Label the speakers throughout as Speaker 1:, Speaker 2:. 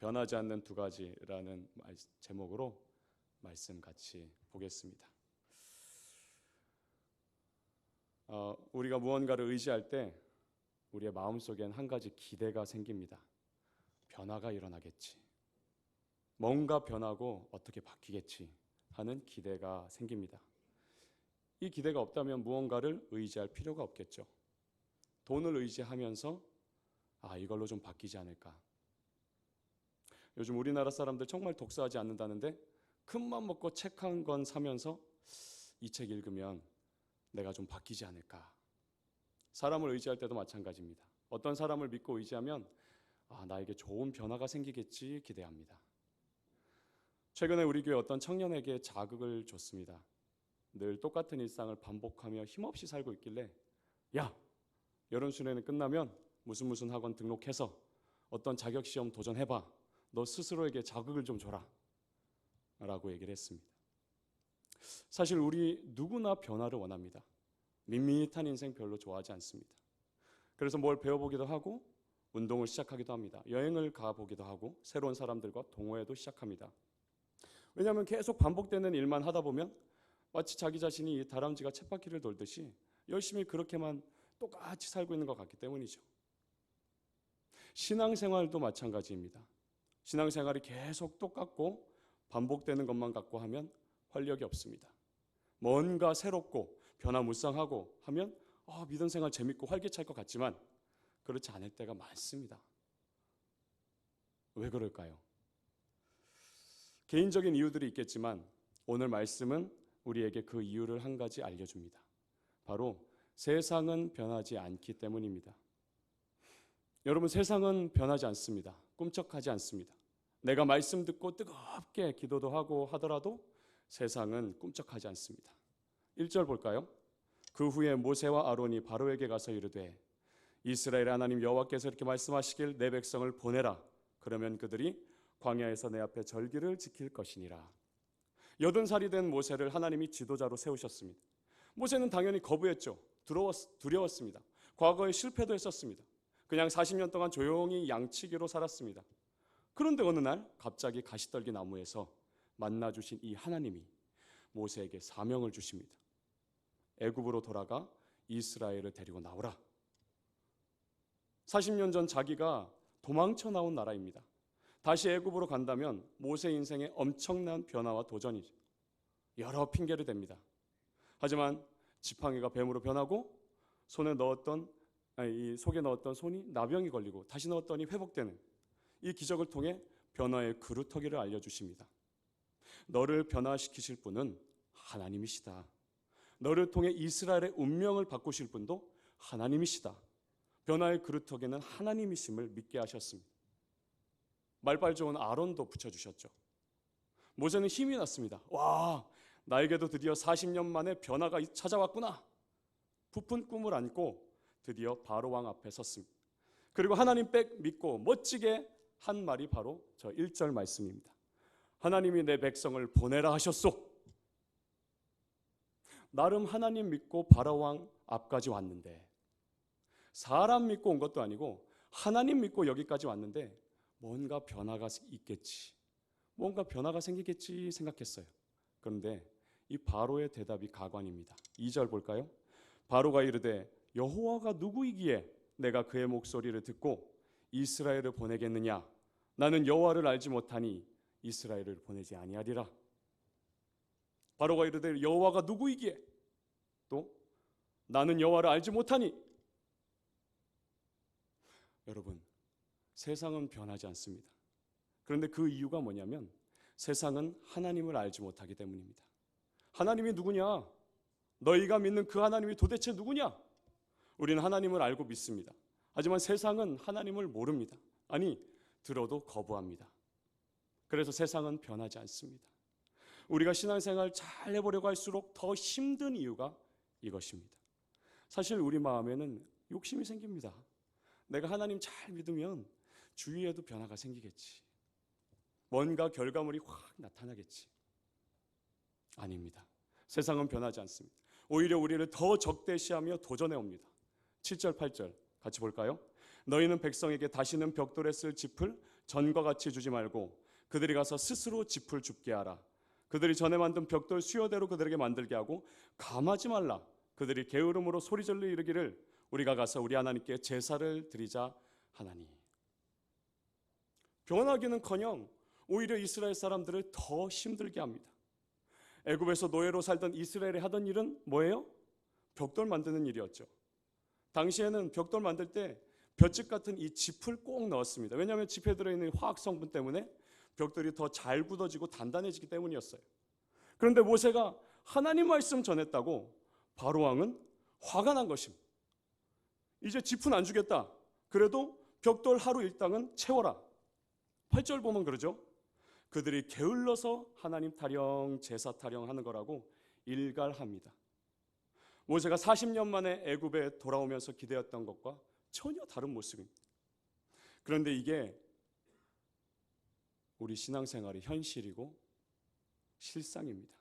Speaker 1: 변하지 않는 두 가지라는 제목으로 말씀 같이 보겠습니다. 우리가 무언가를 의지할 때 우리의 마음속엔 한 가지 기대가 생깁니다. 변화가 일어나겠지. 뭔가 변하고 어떻게 바뀌겠지 하는 기대가 생깁니다. 이 기대가 없다면 무언가를 의지할 필요가 없겠죠. 돈을 의지하면서 이걸로 좀 바뀌지 않을까. 요즘 우리나라 사람들 정말 독서하지 않는다는데 큰맘 먹고 책 한 권 사면서 이 책 읽으면 내가 좀 바뀌지 않을까. 사람을 의지할 때도 마찬가지입니다. 어떤 사람을 믿고 의지하면 나에게 좋은 변화가 생기겠지 기대합니다. 최근에 우리 교회 어떤 청년에게 자극을 줬습니다. 늘 똑같은 일상을 반복하며 힘없이 살고 있길래 야, 여름 수련회 끝나면 무슨 학원 등록해서 어떤 자격시험 도전해봐. 너 스스로에게 자극을 좀 줘라 라고 얘기를 했습니다. 사실 우리 누구나 변화를 원합니다. 밋밋한 인생 별로 좋아하지 않습니다. 그래서 뭘 배워보기도 하고 운동을 시작하기도 합니다. 여행을 가보기도 하고 새로운 사람들과 동호회도 시작합니다. 왜냐하면 계속 반복되는 일만 하다 보면 마치 자기 자신이 다람쥐가 쳇바퀴를 돌듯이 열심히 그렇게만 똑같이 살고 있는 것 같기 때문이죠. 신앙생활도 마찬가지입니다. 신앙생활이 계속 똑같고 반복되는 것만 갖고 하면 활력이 없습니다. 뭔가 새롭고 변화무쌍하고 하면 믿음 생활 재밌고 활기찰 것 같지만 그렇지 않을 때가 많습니다. 왜 그럴까요? 개인적인 이유들이 있겠지만 오늘 말씀은 우리에게 그 이유를 한 가지 알려줍니다. 바로 세상은 변하지 않기 때문입니다. 여러분, 세상은 변하지 않습니다. 꿈쩍하지 않습니다. 내가 말씀 듣고 뜨겁게 기도도 하고 하더라도 세상은 꿈쩍하지 않습니다. 1절 볼까요? 그 후에 모세와 아론이 바로에게 가서 이르되 이스라엘 하나님 여호와께서 이렇게 말씀하시길 내 백성을 보내라. 그러면 그들이 광야에서 내 앞에 절기를 지킬 것이니라. 80살이 된 모세를 하나님이 지도자로 세우셨습니다. 모세는 당연히 거부했죠. 두려웠습니다. 과거에 실패도 했었습니다. 그냥 40년 동안 조용히 양치기로 살았습니다. 그런데 어느 날 갑자기 가시떨기 나무에서 만나주신 이 하나님이 모세에게 사명을 주십니다. 애굽으로 돌아가 이스라엘을 데리고 나오라. 40년 전 자기가 도망쳐 나온 나라입니다. 다시 애굽으로 간다면 모세 인생에 엄청난 변화와 도전이죠. 여러 핑계를 댑니다. 하지만 지팡이가 뱀으로 변하고 속에 넣었던 손이 나병이 걸리고 다시 넣었더니 회복되는 이 기적을 통해 변화의 그루터기를 알려주십니다. 너를 변화시키실 분은 하나님이시다. 너를 통해 이스라엘의 운명을 바꾸실 분도 하나님이시다. 변화의 그루터기는 하나님이심을 믿게 하셨습니다. 말빨 좋은 아론도 붙여주셨죠. 모세는 힘이 났습니다. 와, 나에게도 드디어 40년 만에 변화가 찾아왔구나. 부푼 꿈을 안고 드디어 바로 왕 앞에 섰습니다. 그리고 하나님 백 믿고 멋지게 한 말이 바로 저 1절 말씀입니다. 하나님이 내 백성을 보내라 하셨소. 나름 하나님 믿고 바로 왕 앞까지 왔는데 사람 믿고 온 것도 아니고 하나님 믿고 여기까지 왔는데 뭔가 변화가 있겠지, 뭔가 변화가 생기겠지 생각했어요. 그런데 이 바로의 대답이 가관입니다. 2절 볼까요? 바로가 이르되 여호와가 누구이기에 내가 그의 목소리를 듣고 이스라엘을 보내겠느냐? 나는 여호와를 알지 못하니 이스라엘을 보내지 아니하리라. 바로가 이르되 여호와가 누구이기에, 또 나는 여호와를 알지 못하니. 여러분, 세상은 변하지 않습니다. 그런데 그 이유가 뭐냐면 세상은 하나님을 알지 못하기 때문입니다. 하나님이 누구냐? 너희가 믿는 그 하나님이 도대체 누구냐? 우리는 하나님을 알고 믿습니다. 하지만 세상은 하나님을 모릅니다. 아니, 들어도 거부합니다. 그래서 세상은 변하지 않습니다. 우리가 신앙생활 잘 해보려고 할수록 더 힘든 이유가 이것입니다. 사실 우리 마음에는 욕심이 생깁니다. 내가 하나님 잘 믿으면 주위에도 변화가 생기겠지. 뭔가 결과물이 확 나타나겠지. 아닙니다. 세상은 변하지 않습니다. 오히려 우리를 더 적대시하며 도전해 옵니다. 7절 8절 같이 볼까요? 너희는 백성에게 다시는 벽돌에 쓸 짚을 전과 같이 주지 말고 그들이 가서 스스로 짚을 줍게 하라. 그들이 전에 만든 벽돌 수요대로 그들에게 만들게 하고 감하지 말라. 그들이 게으름으로 소리질러 이르기를 우리가 가서 우리 하나님께 제사를 드리자 하나니. 변하기는커녕 오히려 이스라엘 사람들을 더 힘들게 합니다. 애굽에서 노예로 살던 이스라엘이 하던 일은 뭐예요? 벽돌 만드는 일이었죠. 당시에는 벽돌 만들 때 볏짚 같은 이 짚을 꼭 넣었습니다. 왜냐하면 짚에 들어있는 화학 성분 때문에 벽돌이 더 잘 굳어지고 단단해지기 때문이었어요. 그런데 모세가 하나님 말씀 전했다고 바로 왕은 화가 난 것입니다. 이제 짚은 안 주겠다. 그래도 벽돌 하루 일당은 채워라. 8절 보면 그러죠. 그들이 게을러서 하나님 타령, 제사 타령 하는 거라고 일갈합니다. 모세가 40년 만에 애굽에 돌아오면서 기대했던 것과 전혀 다른 모습입니다. 그런데 이게 우리 신앙생활의 현실이고 실상입니다.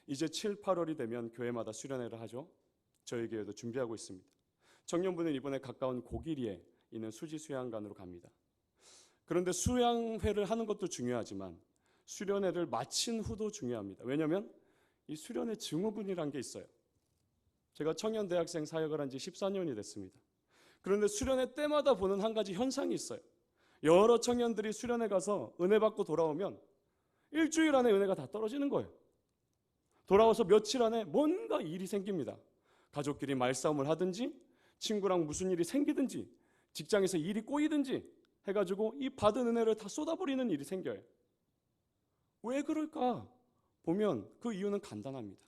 Speaker 1: 이제 7, 8월이 되면 교회마다 수련회를 하죠. 저희 교회도 준비하고 있습니다. 청년부는 이번에 가까운 고길이에 있는 수지수양관으로 갑니다. 그런데 수양회를 하는 것도 중요하지만 수련회를 마친 후도 중요합니다. 왜냐하면 이 수련회 증후군이라는 게 있어요. 제가 청년대학생 사역을 한 지 14년이 됐습니다. 그런데 수련회 때마다 보는 한 가지 현상이 있어요. 여러 청년들이 수련회 가서 은혜 받고 돌아오면 일주일 안에 은혜가 다 떨어지는 거예요. 돌아와서 며칠 안에 뭔가 일이 생깁니다. 가족끼리 말싸움을 하든지 친구랑 무슨 일이 생기든지 직장에서 일이 꼬이든지 해가지고 이 받은 은혜를 다 쏟아버리는 일이 생겨요. 왜 그럴까? 보면 그 이유는 간단합니다.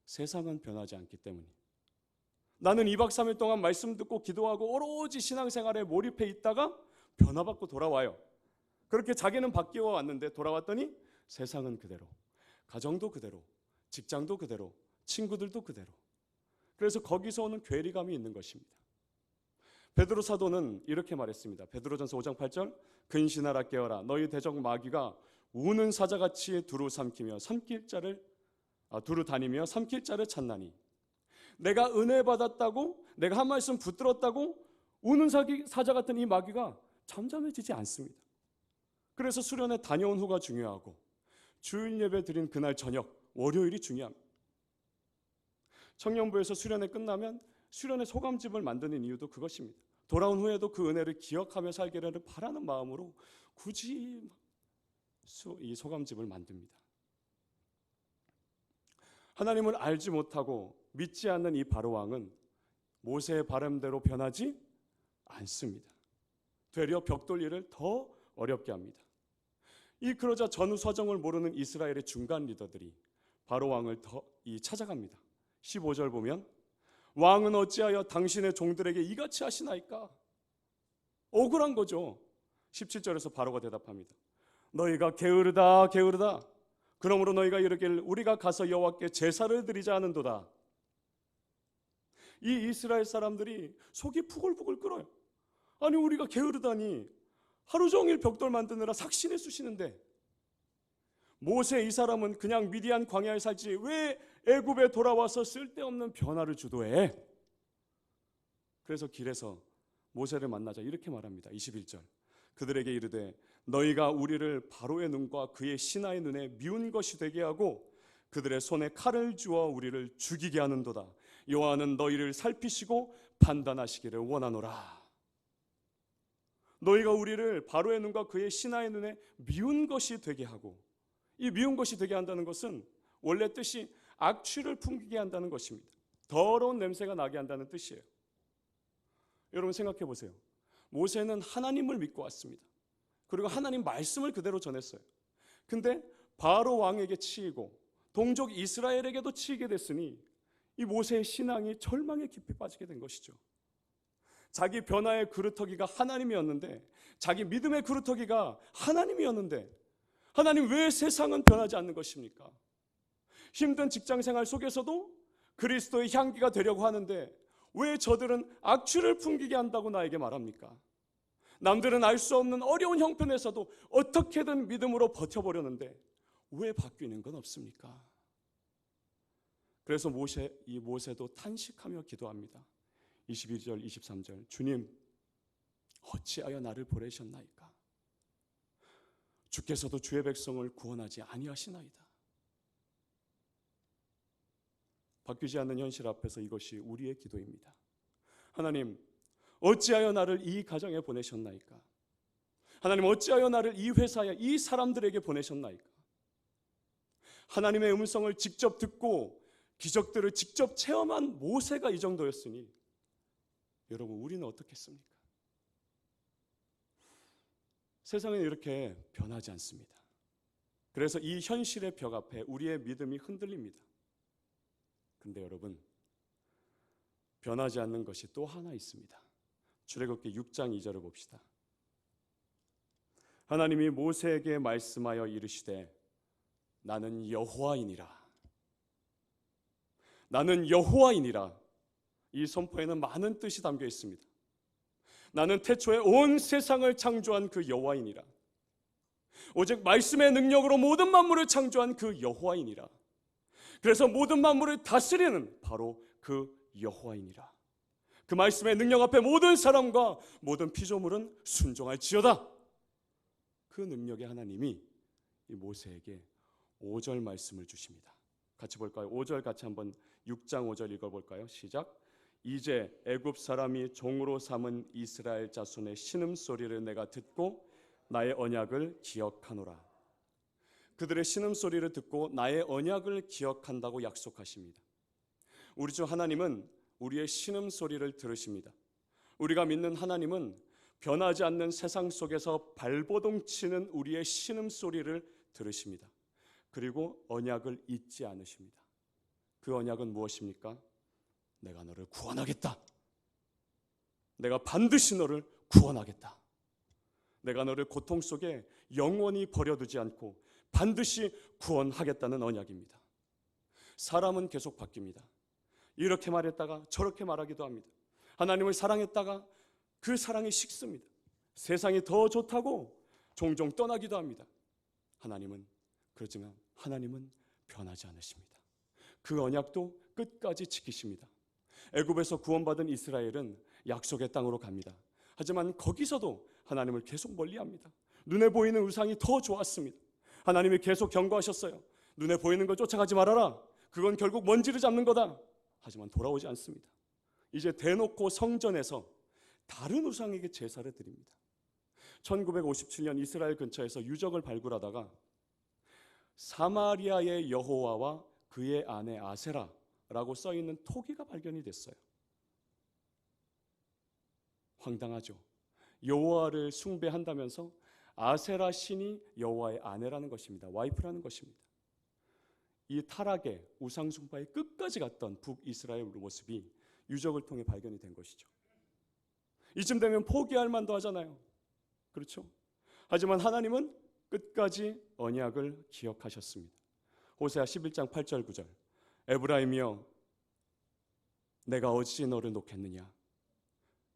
Speaker 1: 세상은 변하지 않기 때문이에요. 나는 2박 3일 동안 말씀 듣고 기도하고 오로지 신앙생활에 몰입해 있다가 변화받고 돌아와요. 그렇게 자기는 바뀌어 왔는데 돌아왔더니 세상은 그대로, 가정도 그대로, 직장도 그대로, 친구들도 그대로. 그래서 거기서 오는 괴리감이 있는 것입니다. 베드로 사도는 이렇게 말했습니다. 베드로전서 5장 8절 근신하라 깨어라 너희 대적 마귀가 우는 사자같이 두루 다니며 삼킬 자를 찾나니 내가 은혜 받았다고 내가 한 말씀 붙들었다고 우는 사자 같은 이 마귀가 잠잠해지지 않습니다. 그래서 수련회 다녀온 후가 중요하고 주일 예배 드린 그날 저녁 월요일이 중요합니다. 청년부에서 수련회 끝나면 수련회 소감집을 만드는 이유도 그것입니다. 돌아온 후에도 그 은혜를 기억하며 살기를 바라는 마음으로 굳이 이 소감집을 만듭니다. 하나님을 알지 못하고 믿지 않는 이 바로왕은 모세의 바람대로 변하지 않습니다. 되려 벽돌 일을 더 어렵게 합니다. 그러자 전후 사정을 모르는 이스라엘의 중간 리더들이 바로왕을 찾아갑니다. 15절 보면 왕은 어찌하여 당신의 종들에게 이같이 하시나이까? 억울한 거죠. 17절에서 바로가 대답합니다. 너희가 게으르다 게으르다. 그러므로 너희가 이르기를 우리가 가서 여호와께 제사를 드리자 하는도다. 이 이스라엘 사람들이 속이 부글부글 끓어요. 아니 우리가 게으르다니 하루 종일 벽돌 만드느라 삭신에 쑤시는데 모세 이 사람은 그냥 미디안 광야에 살지 왜 애굽에 돌아와서 쓸데없는 변화를 주도해? 그래서 길에서 모세를 만나자 이렇게 말합니다. 21절 그들에게 이르되 너희가 우리를 바로의 눈과 그의 신하의 눈에 미운 것이 되게 하고 그들의 손에 칼을 주어 우리를 죽이게 하는도다. 여호와는 너희를 살피시고 판단하시기를 원하노라. 너희가 우리를 바로의 눈과 그의 신하의 눈에 미운 것이 되게 하고, 이 미운 것이 되게 한다는 것은 원래 뜻이 악취를 풍기게 한다는 것입니다. 더러운 냄새가 나게 한다는 뜻이에요. 여러분 생각해 보세요. 모세는 하나님을 믿고 왔습니다. 그리고 하나님 말씀을 그대로 전했어요. 근데 바로 왕에게 치이고 동족 이스라엘에게도 치이게 됐으니 이 모세의 신앙이 절망에 깊이 빠지게 된 것이죠. 자기 변화의 그루터기가 하나님이었는데, 자기 믿음의 그루터기가 하나님이었는데, 하나님 왜 세상은 변하지 않는 것입니까? 힘든 직장생활 속에서도 그리스도의 향기가 되려고 하는데 왜 저들은 악취를 풍기게 한다고 나에게 말합니까? 남들은 알 수 없는 어려운 형편에서도 어떻게든 믿음으로 버텨보려는데 왜 바뀌는 건 없습니까? 그래서 모세도 탄식하며 기도합니다. 22절 23절 주님 어찌하여 나를 보내셨나이까? 주께서도 주의 백성을 구원하지 아니하시나이다. 바뀌지 않는 현실 앞에서 이것이 우리의 기도입니다. 하나님, 어찌하여 나를 이 가정에 보내셨나이까? 하나님, 어찌하여 나를 이 회사에 이 사람들에게 보내셨나이까? 하나님의 음성을 직접 듣고 기적들을 직접 체험한 모세가 이 정도였으니 여러분, 우리는 어떻겠습니까? 세상은 이렇게 변하지 않습니다. 그래서 이 현실의 벽 앞에 우리의 믿음이 흔들립니다. 근데 여러분, 변하지 않는 것이 또 하나 있습니다. 출애굽기 6장 2절을 봅시다. 하나님이 모세에게 말씀하여 이르시되 나는 여호와이니라. 나는 여호와이니라. 이 선포에는 많은 뜻이 담겨 있습니다. 나는 태초에 온 세상을 창조한 그 여호와이니라. 오직 말씀의 능력으로 모든 만물을 창조한 그 여호와이니라. 그래서 모든 만물을 다스리는 바로 그 여호와이니라. 그 말씀의 능력 앞에 모든 사람과 모든 피조물은 순종할지어다. 그 능력의 하나님이 이 모세에게 5절 말씀을 주십니다. 같이 볼까요? 5절 같이 한번 6장 5절 읽어볼까요? 시작. 이제 애굽 사람이 종으로 삼은 이스라엘 자손의 신음소리를 내가 듣고 나의 언약을 기억하노라. 그들의 신음소리를 듣고 나의 언약을 기억한다고 약속하십니다. 우리 주 하나님은 우리의 신음소리를 들으십니다. 우리가 믿는 하나님은 변하지 않는 세상 속에서 발버둥 치는 우리의 신음소리를 들으십니다. 그리고 언약을 잊지 않으십니다. 그 언약은 무엇입니까? 내가 너를 구원하겠다. 내가 반드시 너를 구원하겠다. 내가 너를 고통 속에 영원히 버려두지 않고 반드시 구원하겠다는 언약입니다. 사람은 계속 바뀝니다. 이렇게 말했다가 저렇게 말하기도 합니다. 하나님을 사랑했다가 그 사랑이 식습니다. 세상이 더 좋다고 종종 떠나기도 합니다. 그렇지만 하나님은 변하지 않으십니다. 그 언약도 끝까지 지키십니다. 애굽에서 구원받은 이스라엘은 약속의 땅으로 갑니다. 하지만 거기서도 하나님을 계속 멀리합니다. 눈에 보이는 우상이 더 좋았습니다. 하나님이 계속 경고하셨어요. 눈에 보이는 걸 쫓아가지 말아라. 그건 결국 먼지를 잡는 거다. 하지만 돌아오지 않습니다. 이제 대놓고 성전에서 다른 우상에게 제사를 드립니다. 1957년 이스라엘 근처에서 유적을 발굴하다가 사마리아의 여호와와 그의 아내 아세라라고 써있는 토기가 발견이 됐어요. 황당하죠. 여호와를 숭배한다면서 아세라 신이 여호와의 아내라는 것입니다. 와이프라는 것입니다. 이 타락의 우상 숭배에 끝까지 갔던 북이스라엘의 모습이 유적을 통해 발견이 된 것이죠. 이쯤 되면 포기할 만도 하잖아요. 그렇죠? 하지만 하나님은 끝까지 언약을 기억하셨습니다. 호세아 11장 8절 9절. 에브라임이여 내가 어찌 너를 놓겠느냐?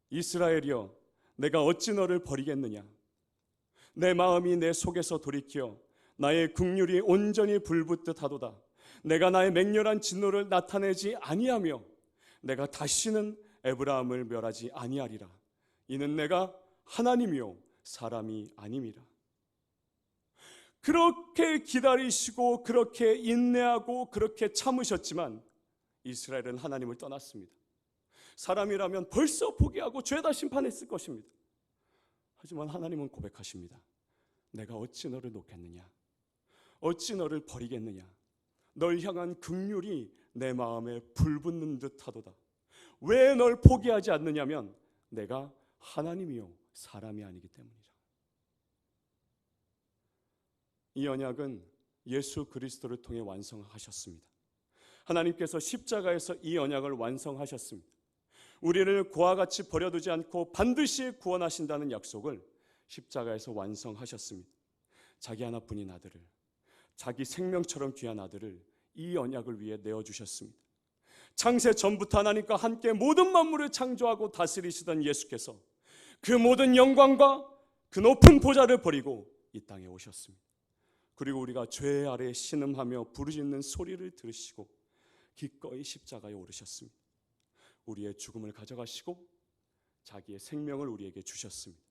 Speaker 1: 이스라엘이여 내가 어찌 너를 버리겠느냐? 내 마음이 내 속에서 돌이켜 나의 긍휼이 온전히 불붙듯 하도다. 내가 나의 맹렬한 진노를 나타내지 아니하며 내가 다시는 에브라임을 멸하지 아니하리라. 이는 내가 하나님이요 사람이 아님이라. 그렇게 기다리시고 그렇게 인내하고 그렇게 참으셨지만 이스라엘은 하나님을 떠났습니다. 사람이라면 벌써 포기하고 죄다 심판했을 것입니다. 하지만 하나님은 고백하십니다. 내가 어찌 너를 놓겠느냐? 어찌 너를 버리겠느냐? 널 향한 긍휼이 내 마음에 불붙는 듯 하도다. 왜 널 포기하지 않느냐면 내가 하나님이요 사람이 아니기 때문이라. 이 언약은 예수 그리스도를 통해 완성하셨습니다. 하나님께서 십자가에서 이 언약을 완성하셨습니다. 우리를 고와 같이 버려두지 않고 반드시 구원하신다는 약속을 십자가에서 완성하셨습니다. 자기 하나뿐인 아들을, 자기 생명처럼 귀한 아들을 이 언약을 위해 내어주셨습니다. 창세 전부터 하나님과 함께 모든 만물을 창조하고 다스리시던 예수께서 그 모든 영광과 그 높은 보좌를 버리고 이 땅에 오셨습니다. 그리고 우리가 죄 아래 신음하며 부르짖는 소리를 들으시고 기꺼이 십자가에 오르셨습니다. 우리의 죽음을 가져가시고 자기의 생명을 우리에게 주셨습니다.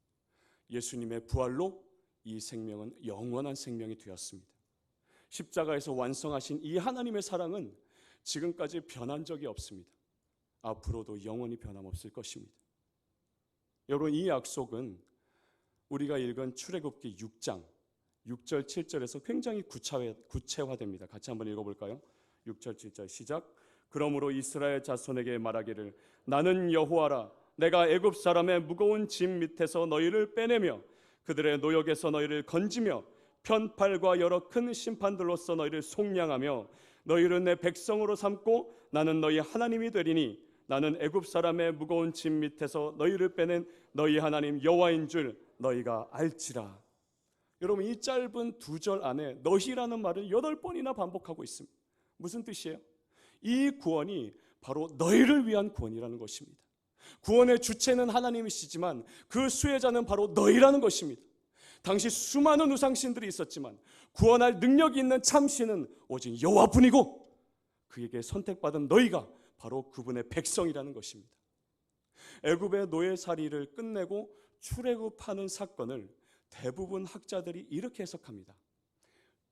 Speaker 1: 예수님의 부활로 이 생명은 영원한 생명이 되었습니다. 십자가에서 완성하신 이 하나님의 사랑은 지금까지 변한 적이 없습니다. 앞으로도 영원히 변함없을 것입니다. 여러분, 이 약속은 우리가 읽은 출애굽기 6장 6절 7절에서 굉장히 구체화됩니다. 같이 한번 읽어볼까요? 6절 7절 시작. 그러므로 이스라엘 자손에게 말하기를 나는 여호와라. 내가 애굽 사람의 무거운 짐 밑에서 너희를 빼내며 그들의 노역에서 너희를 건지며 편팔과 여러 큰 심판들로서 너희를 속량하며 너희를 내 백성으로 삼고 나는 너희 하나님이 되리니 나는 애굽 사람의 무거운 짐 밑에서 너희를 빼낸 너희 하나님 여호와인 줄 너희가 알지라. 여러분, 이 짧은 2절 안에 너희라는 말을 8번이나 반복하고 있습니다. 무슨 뜻이에요? 이 구원이 바로 너희를 위한 구원이라는 것입니다. 구원의 주체는 하나님이시지만 그 수혜자는 바로 너희라는 것입니다. 당시 수많은 우상신들이 있었지만 구원할 능력이 있는 참신은 오직 여호와뿐이고 그에게 선택받은 너희가 바로 그분의 백성이라는 것입니다. 애굽의 노예살이를 끝내고 출애굽하는 사건을 대부분 학자들이 이렇게 해석합니다.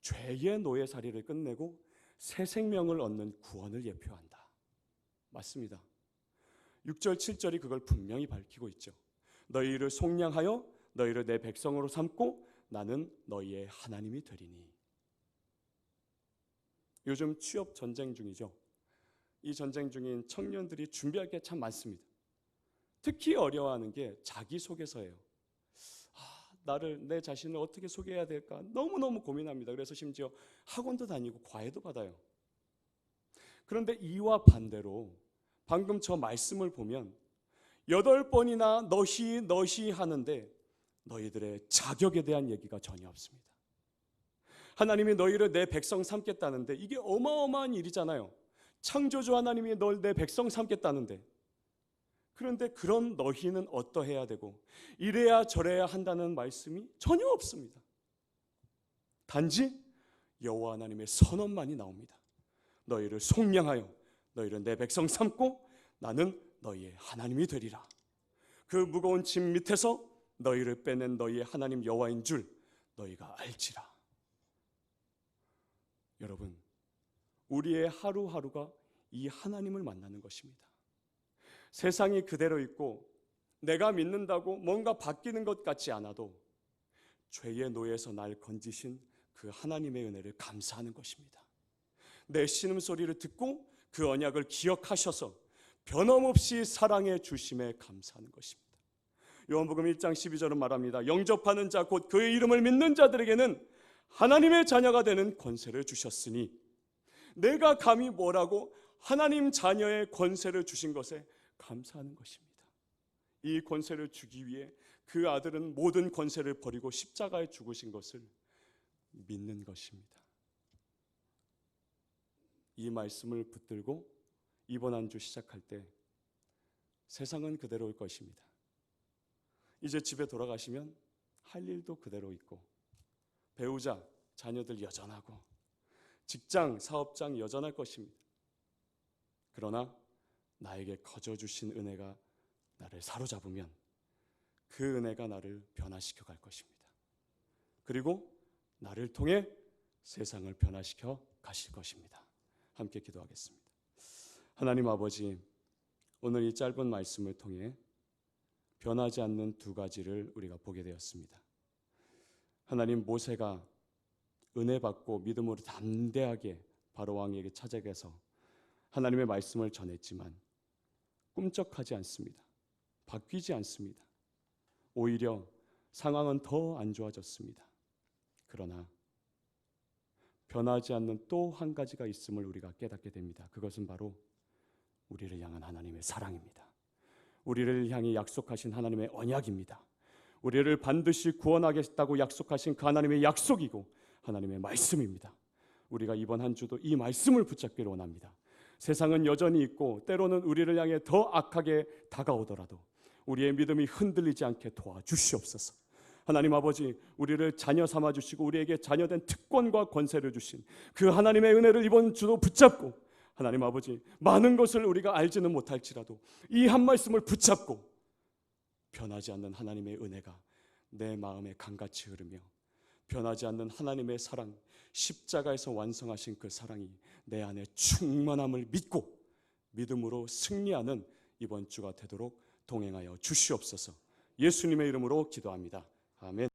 Speaker 1: 죄의 노예살이를 끝내고 새 생명을 얻는 구원을 예표한다. 맞습니다. 6절 7절이 그걸 분명히 밝히고 있죠. 너희를 속량하여 너희를 내 백성으로 삼고 나는 너희의 하나님이 되리니. 요즘 취업 전쟁 중이죠. 이 전쟁 중인 청년들이 준비할 게 참 많습니다. 특히 어려워하는 게 자기소개서예요. 내 자신을 어떻게 소개해야 될까 너무너무 고민합니다. 그래서 심지어 학원도 다니고 과외도 받아요. 그런데 이와 반대로 방금 저 말씀을 보면 8번이나 너희 하는데 너희들의 자격에 대한 얘기가 전혀 없습니다. 하나님이 너희를 내 백성 삼겠다는데 이게 어마어마한 일이잖아요. 창조주 하나님이 널 내 백성 삼겠다는데, 그런데 그런 너희는 어떠해야 되고 이래야 저래야 한다는 말씀이 전혀 없습니다. 단지 여호와 하나님의 선언만이 나옵니다. 너희를 속량하여 너희를 내 백성 삼고 나는 너희의 하나님이 되리라. 그 무거운 짐 밑에서 너희를 빼낸 너희의 하나님 여호와인 줄 너희가 알지라. 여러분, 우리의 하루하루가 이 하나님을 만나는 것입니다. 세상이 그대로 있고 내가 믿는다고 뭔가 바뀌는 것 같지 않아도 죄의 노예에서 날 건지신 그 하나님의 은혜를 감사하는 것입니다. 내 신음소리를 듣고 그 언약을 기억하셔서 변함없이 사랑해 주심에 감사하는 것입니다. 요한복음 1장 12절은 말합니다. 영접하는 자 곧 그의 이름을 믿는 자들에게는 하나님의 자녀가 되는 권세를 주셨으니, 내가 감히 뭐라고 하나님 자녀의 권세를 주신 것에 감사하는 것입니다. 이 권세를 주기 위해 그 아들은 모든 권세를 버리고 십자가에 죽으신 것을 믿는 것입니다. 이 말씀을 붙들고 이번 한 주 시작할 때 세상은 그대로일 것입니다. 이제 집에 돌아가시면 할 일도 그대로 있고 배우자, 자녀들 여전하고 직장, 사업장 여전할 것입니다. 그러나 나에게 거저 주신 은혜가 나를 사로잡으면 그 은혜가 나를 변화시켜 갈 것입니다. 그리고 나를 통해 세상을 변화시켜 가실 것입니다. 함께 기도하겠습니다. 하나님 아버지, 오늘 이 짧은 말씀을 통해 변하지 않는 2가지를 우리가 보게 되었습니다. 하나님, 모세가 은혜 받고 믿음으로 담대하게 바로 왕에게 찾아가서 하나님의 말씀을 전했지만 꿈쩍하지 않습니다. 바뀌지 않습니다. 오히려 상황은 더 안 좋아졌습니다. 그러나 변하지 않는 또 한 가지가 있음을 우리가 깨닫게 됩니다. 그것은 바로 우리를 향한 하나님의 사랑입니다. 우리를 향해 약속하신 하나님의 언약입니다. 우리를 반드시 구원하겠다고 약속하신 그 하나님의 약속이고 하나님의 말씀입니다. 우리가 이번 한 주도 이 말씀을 붙잡기를 원합니다. 세상은 여전히 있고 때로는 우리를 향해 더 악하게 다가오더라도 우리의 믿음이 흔들리지 않게 도와주시옵소서. 하나님 아버지, 우리를 자녀 삼아주시고 우리에게 자녀된 특권과 권세를 주신 그 하나님의 은혜를 이번 주도 붙잡고, 하나님 아버지, 많은 것을 우리가 알지는 못할지라도 이 한 말씀을 붙잡고 변하지 않는 하나님의 은혜가 내 마음에 강같이 흐르며 변하지 않는 하나님의 사랑, 십자가에서 완성하신 그 사랑이 내 안에 충만함을 믿고 믿음으로 승리하는 이번 주가 되도록 동행하여 주시옵소서. 예수님의 이름으로 기도합니다. 아멘.